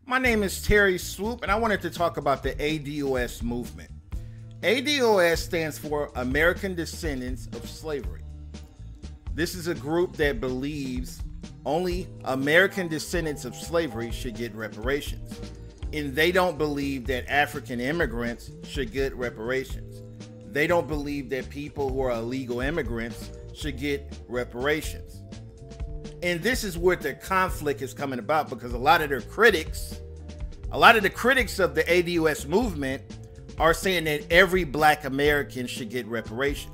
My name is Terry Swoop, and I wanted to talk about the ADOS movement. ADOS stands for American Descendants of Slavery. This is a group that believes only American descendants of slavery should get reparations. And they don't believe that African immigrants should get reparations. They don't believe that people who are illegal immigrants should get reparations. And this is where the conflict is coming about, because a lot of the critics of the ADOS movement are saying that every black American should get reparations.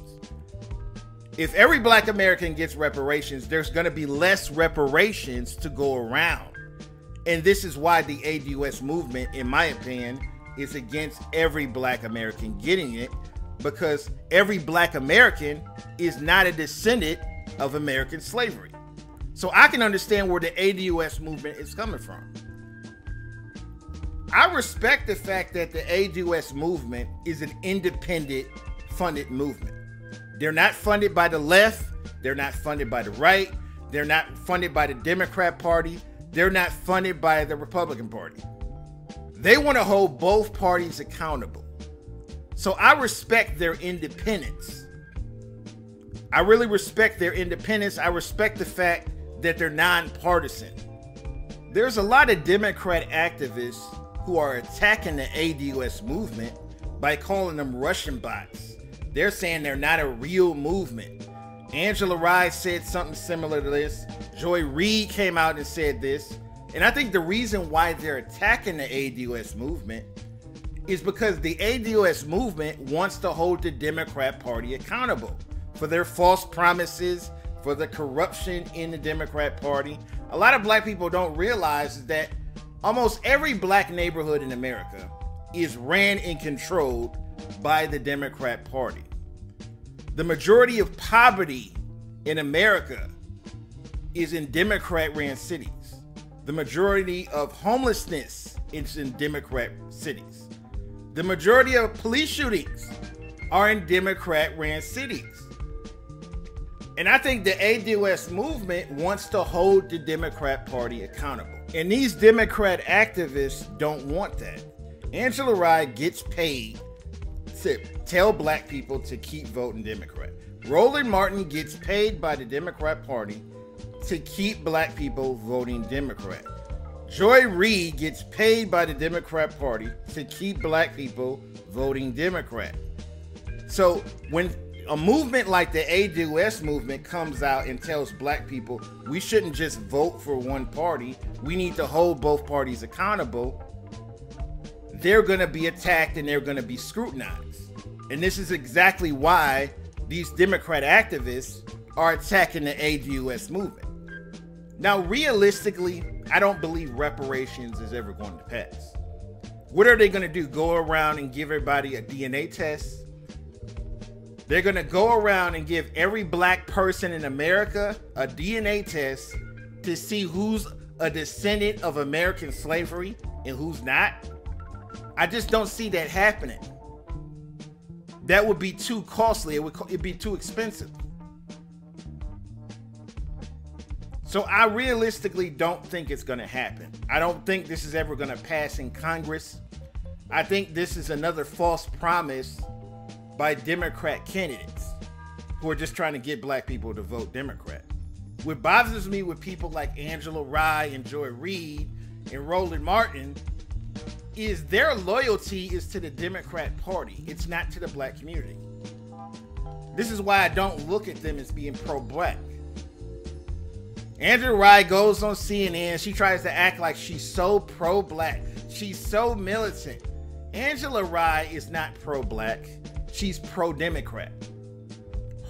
If every black American gets reparations, there's going to be less reparations to go around. And this is why the ADOS movement, in my opinion, is against every black American getting it, because every black American is not a descendant of American slavery. So I can understand where the ADOS movement is coming from. I respect the fact that the ADOS movement is an independent funded movement. They're not funded by the left. They're not funded by the right. They're not funded by the Democrat Party. They're not funded by the Republican Party. They want to hold both parties accountable. So I respect their independence. I really respect their independence. I respect the fact that they're nonpartisan. There's a lot of Democrat activists who are attacking the ADOS movement by calling them Russian bots. They're saying they're not a real movement. Angela Rye said something similar to this. Joy Reid came out and said this. And I think the reason why they're attacking the ADOS movement is because the ADOS movement wants to hold the Democrat Party accountable for their false promises, for the corruption in the Democrat Party. A lot of black people don't realize that almost every black neighborhood in America is ran and controlled by the Democrat Party. The majority of poverty in America is in Democrat-ran cities. The majority of homelessness is in Democrat cities. The majority of police shootings are in Democrat-ran cities. And I think the ADOS movement wants to hold the Democrat Party accountable. And these Democrat activists don't want that. Angela Rye gets paid to tell black people to keep voting Democrat. Roland Martin gets paid by the Democrat Party to keep black people voting Democrat. Joy Reid gets paid by the Democrat Party to keep black people voting Democrat. So when a movement like the ADOS movement comes out and tells black people we shouldn't just vote for one party, we need to hold both parties accountable, they're going to be attacked and they're going to be scrutinized. And this is exactly why these Democrat activists are attacking the ADOS movement. Now, realistically, I don't believe reparations is ever going to pass. What are they going to do? Go around and give everybody a DNA test? They're going to go around and give every black person in America a DNA test to see who's a descendant of American slavery and who's not. I just don't see that happening. That would be too costly. It'd be too expensive. So I realistically don't think it's going to happen. I don't think this is ever going to pass in Congress. I think this is another false promise by Democrat candidates who are just trying to get black people to vote Democrat. What bothers me with people like Angela Rye and Joy Reid and Roland Martin is their loyalty is to the Democrat Party. It's not to the black community. This is why I don't look at them as being pro-black. Angela Rye goes on CNN. She tries to act like she's so pro-black. She's so militant. Angela Rye is not pro-black. She's pro-Democrat.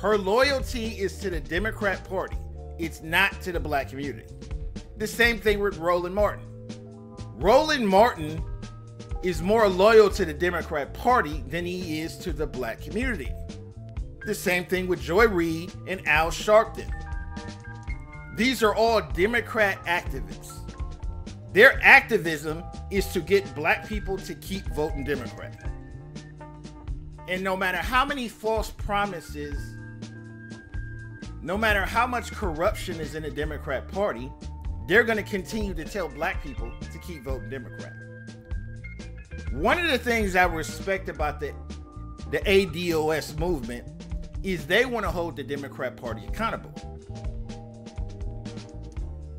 Her loyalty is to the Democrat Party. It's not to the black community. The same thing with Roland Martin. Roland Martin is more loyal to the Democrat Party than he is to the black community. The same thing with Joy Reid and Al Sharpton. These are all Democrat activists. Their activism is to get black people to keep voting Democrat. And no matter how many false promises, no matter how much corruption is in the Democrat Party, they're going to continue to tell black people to keep voting Democrat. One of the things I respect about the ADOS movement is they want to hold the Democrat Party accountable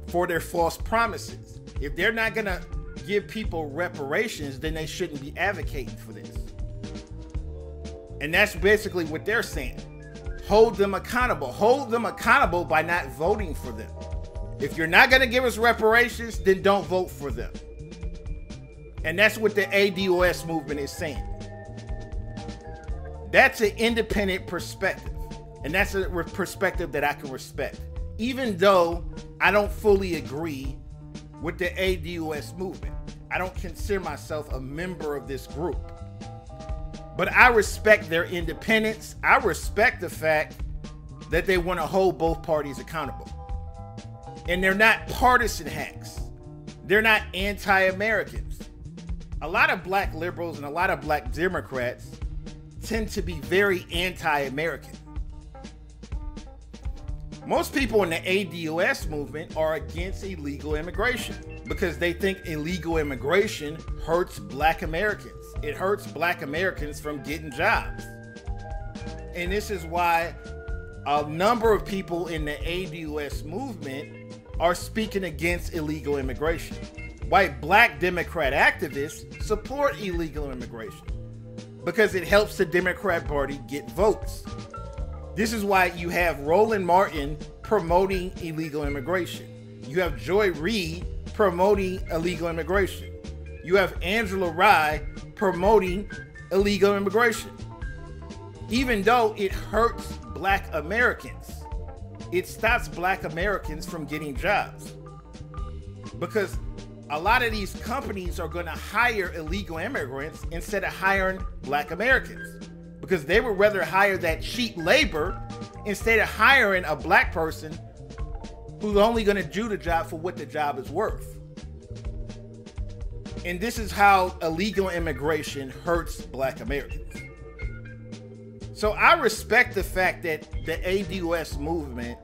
for their false promises. If they're not going to give people reparations, then they shouldn't be advocating for this. And that's basically what they're saying. Hold them accountable. Hold them accountable by not voting for them. If you're not going to give us reparations, then don't vote for them. And that's what the ADOS movement is saying. That's an independent perspective. And that's a perspective that I can respect. Even though I don't fully agree with the ADOS movement. I don't consider myself a member of this group. But I respect their independence. I respect the fact that they want to hold both parties accountable. And they're not partisan hacks. They're not anti-Americans. A lot of black liberals and a lot of black Democrats tend to be very anti-American. Most people in the ADOS movement are against illegal immigration because they think illegal immigration hurts black Americans. It hurts black Americans from getting jobs. And this is why a number of people in the ADOS movement are speaking against illegal immigration. White black Democrat activists support illegal immigration because it helps the Democrat Party get votes. This is why you have Roland Martin promoting illegal immigration. You have Joy Reid promoting illegal immigration. You have Angela Rye promoting illegal immigration. Even though it hurts black Americans, it stops black Americans from getting jobs. Because a lot of these companies are going to hire illegal immigrants instead of hiring black Americans. Because they would rather hire that cheap labor instead of hiring a black person who's only going to do the job for what the job is worth. And this is how illegal immigration hurts black Americans. So I respect the fact that the ADOS movement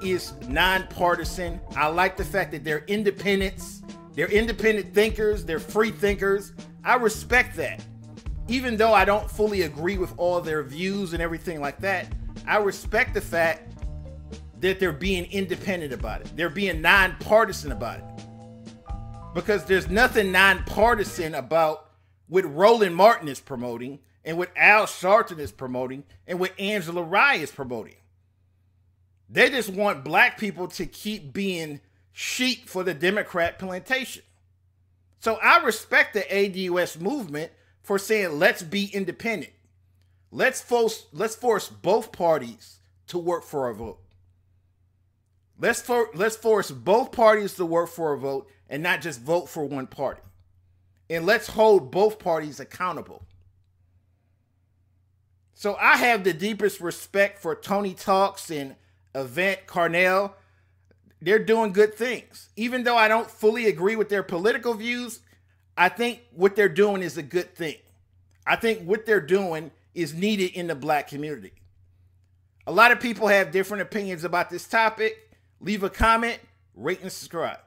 is nonpartisan. I like the fact that they're independents. They're independent thinkers. They're free thinkers. I respect that. Even though I don't fully agree with all their views and everything like that, I respect the fact that they're being independent about it. They're being nonpartisan about it. Because there's nothing nonpartisan about what Roland Martin is promoting and what Al Sharpton is promoting and what Angela Rye is promoting. They just want black people to keep being sheep for the Democrat plantation. So I respect the ADOS movement for saying, let's be independent. Let's force both parties to work for a vote. Let's force both parties to work for a vote and not just vote for one party. And let's hold both parties accountable. So I have the deepest respect for Tony Talks and Yvette Carnell. They're doing good things. Even though I don't fully agree with their political views, I think what they're doing is a good thing. I think what they're doing is needed in the black community. A lot of people have different opinions about this topic. Leave a comment, rate, and subscribe.